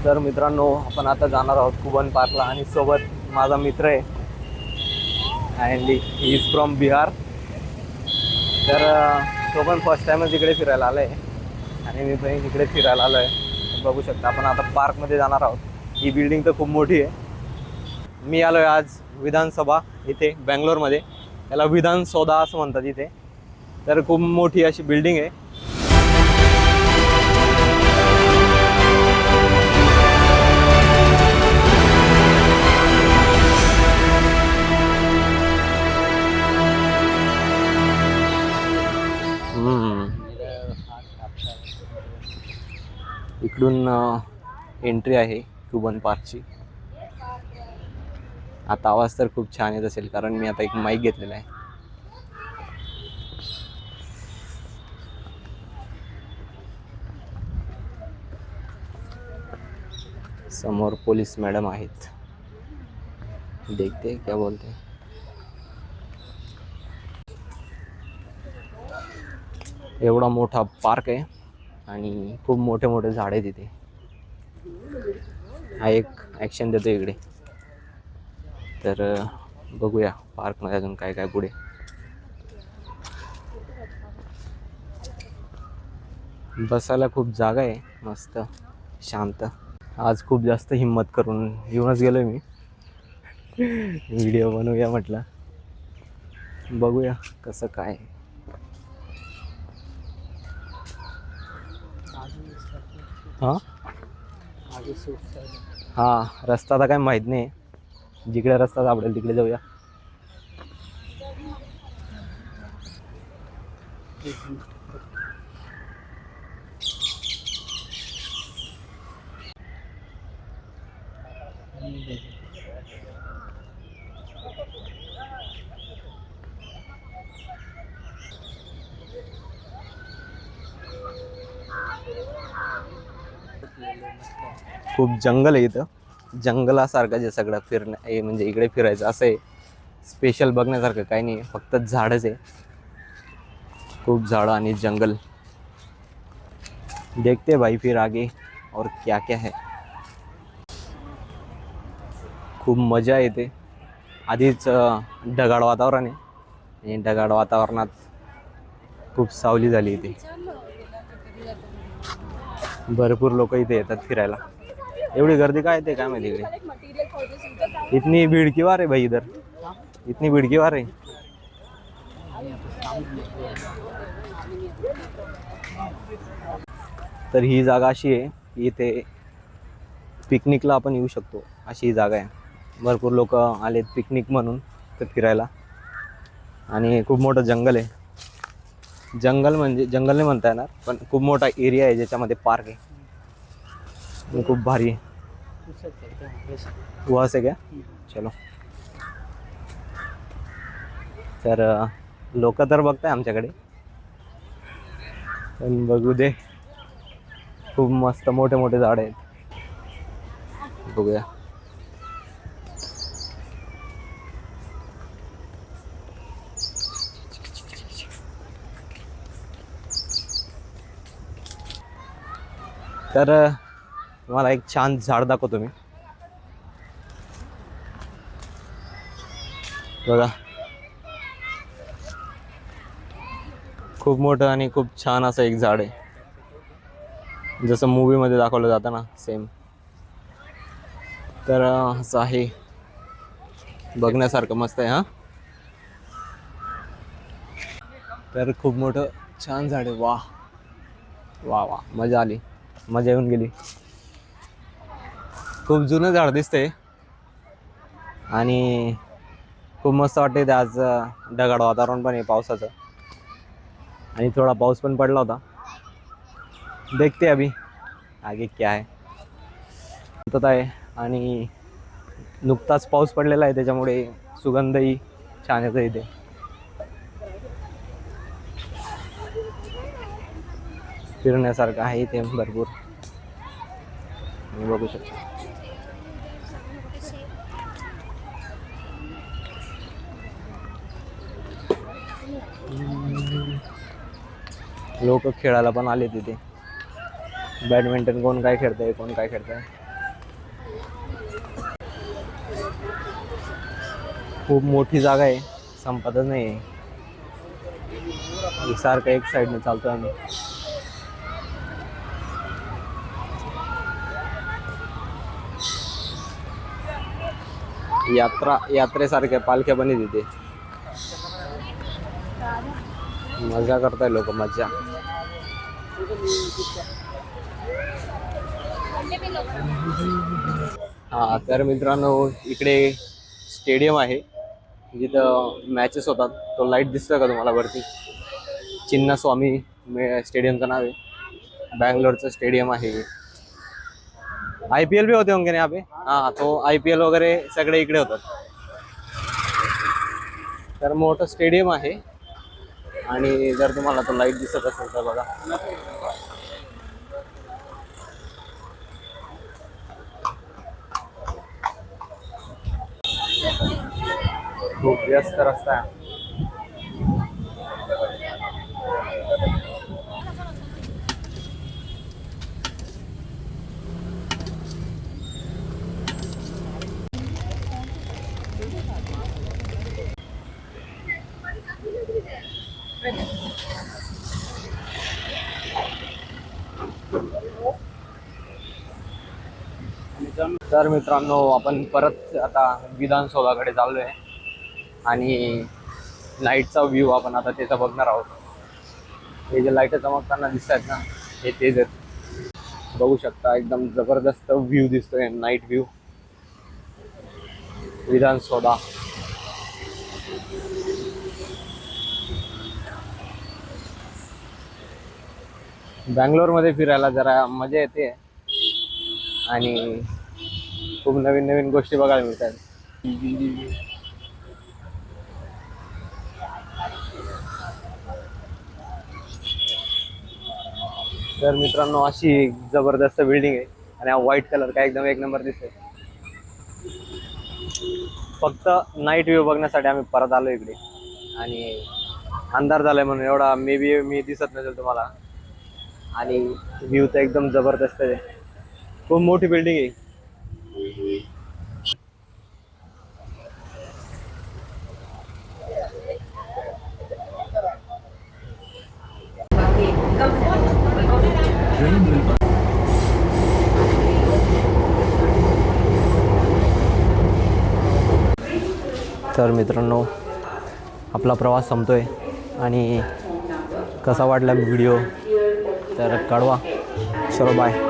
तर मित्रांनो, आपण आता जाणार आहोत कुबन पार्कला आणि सोबत माझा मित्र आहे and he is from Bihar. तर तो पण फर्स्ट टाइमच इकडे फिरायला आला आहे आणि मी पण इकडे फिरायला आलो आहे. बघू शकता आपण आता पार्कमध्ये जाणार आहोत. ही बिल्डिंग तर खूप मोठी आहे. मी आलो आहे आज विधानसभा इथे बँगलोरमध्ये. याला विधानसौधा असं म्हणतात इथे. तर खूप मोठी अशी बिल्डिंग आहे. इकडून एंट्री आहे कुबन पार्कची. आता आवाज तर खूप छान येत असेल कारण मी आता एक माईक घेतलेला आहे. समोर पोलीस मॅडम आहेत. देखते क्या बोलते. एवढा मोठा पार्क आहे आणि खूप मोठे मोठे झाड आहेत तिथे. हा एक ॲक्शन देतो इकडे. तर बघूया पार्कमध्ये अजून काय काय पुढे. बसायला खूप जागा आहे, मस्त शांत. आज खूप जास्त हिम्मत करून येऊनच गेलोय मी. व्हिडिओ बनवूया म्हटलं. बघूया कसं काय. हां रस्ता आता काय माहीत नाही. जिकडे रस्ता सापडेल तिकडे जाऊया. खूप जंगल आहे इथं. जंगलासारखं जे सगळं फिरणं म्हणजे इकडे फिरायचं असं आहे. स्पेशल बघण्यासारखं काही नाही, फक्त झाडच आहे. खूप झाडं आणि जंगल. देखते भाई फिर आगे और क्या क्या है. खूप मजा येते. आधीच ढगाळ वातावरण आहे आणि ढगाळ वातावरणात खूप सावली झाली इथे. भरपूर लोक इथे येतात फिरायला. एवढी गर्दी काय येते काय माहिती इकडे. इतनी भीड़ क्यों आ रही भाई इधर. इतनी भीड़ क्यों आ रही. तर ही जागा अशी आहे की इथे पिकनिकला आपण येऊ शकतो अशी ही जागा आहे. भरपूर लोक आलेत पिकनिक म्हणून तर फिरायला. आणि खूप मोठं जंगल आहे. जंगल म्हणजे जंगल नाही म्हणता येणार, पण खूप मोठा एरिया आहे ज्याच्यामध्ये पार्क आहे. खूप भारी आहे. वहाँ से क्या चलो. तर लोक तर बघताय आमच्याकडे, पण बघू दे. खूप मस्त मोठे मोठे झाड आहेत. बघूया. तर मला एक छान झाड दाखवतो मी. बघा खूप मोठं आणि खूप छान असं एक झाड आहे. जसं मूवीमध्ये दाखवलं जातं ना सेम. तर असं आहे, बघण्यासारखं मस्त आहे. हां तर खूप मोठं छान झाड आहे. वाह वा वा मजा आली, मजा येऊन गेली. खूप जुनं झाड दिसतंय आणि खूप मस्त वाटतंय. ते आज ढगाळ वातावरण पण आहे पावसाचं आणि थोडा पाऊस पण पडला होता. देखते अभी आगे क्या है. शांतता आहे आणि नुकताच पाऊस पडलेला आहे त्याच्यामुळे सुगंधही छान येतो इथे. फिरण्यासारखं आहे इथे भरपूर. बघू शकता. लोक खेळायला पण आले तिथे. बॅडमिंटन कोण काय खेळतंय कोण काय खेळतंय. खूप मोठी जागा आहे, संपतच नाही आहे. सारखं एक साईडने चालतो आम्ही. यात्रेसारख्या पालख्या पण आहे तिथे. मजा करताय लोक, मजा. हा तर मित्रांनो, इकडे स्टेडियम आहे जिथं मॅचेस होतात. तो लाईट दिसतोय का तुम्हाला वरती? चिन्नास्वामी स्टेडियमचं नाव आहे. बँगलोरचं स्टेडियम आहे. IPL भी होते होंगे ना यहाँ पे. हाँ, तो IPL वगैरे सगळे इकडे होतात. तर मोठं स्टेडियम आहे. आणि जर तुम्हाला तो लाईट दिसत असेल तर बघा. खूप व्यस्त रस्ता आहे. तर मित्रांनो, आपण परत आता विधानसौधाकडे चाललोय आणि नाईटचा व्ह्यू आपण आता त्याचा बघणार आहोत. हे जे लाईट चमकताना दिसत आहेत ना, हे तेच आहेत. बघू शकता, एकदम जबरदस्त व्ह्यू दिसतोय, नाईट व्ह्यू विधानसौधा. बँगलोरमध्ये फिरायला जरा मजा येते आणि खूप नवीन नवीन गोष्टी बघायला मिळतात. तर मित्रांनो, अशी जबरदस्त बिल्डिंग आहे आणि हा व्हाईट कलर काय एकदम एक नंबर दिसतोय. फक्त नाईट व्ह्यू बघण्यासाठी आम्ही परत आलो इकडे. आणि अंधार झालाय म्हणून एवढा मी दिसत नसेल तुम्हाला. आणि व्ह्यू तर एकदम जबरदस्त आहे. खूप मोठी बिल्डिंग आहे. तर मित्रांनो, आपला प्रवास संपतोय आणि कसा वाटला व्हिडिओ तर कळवा. चलो बाय.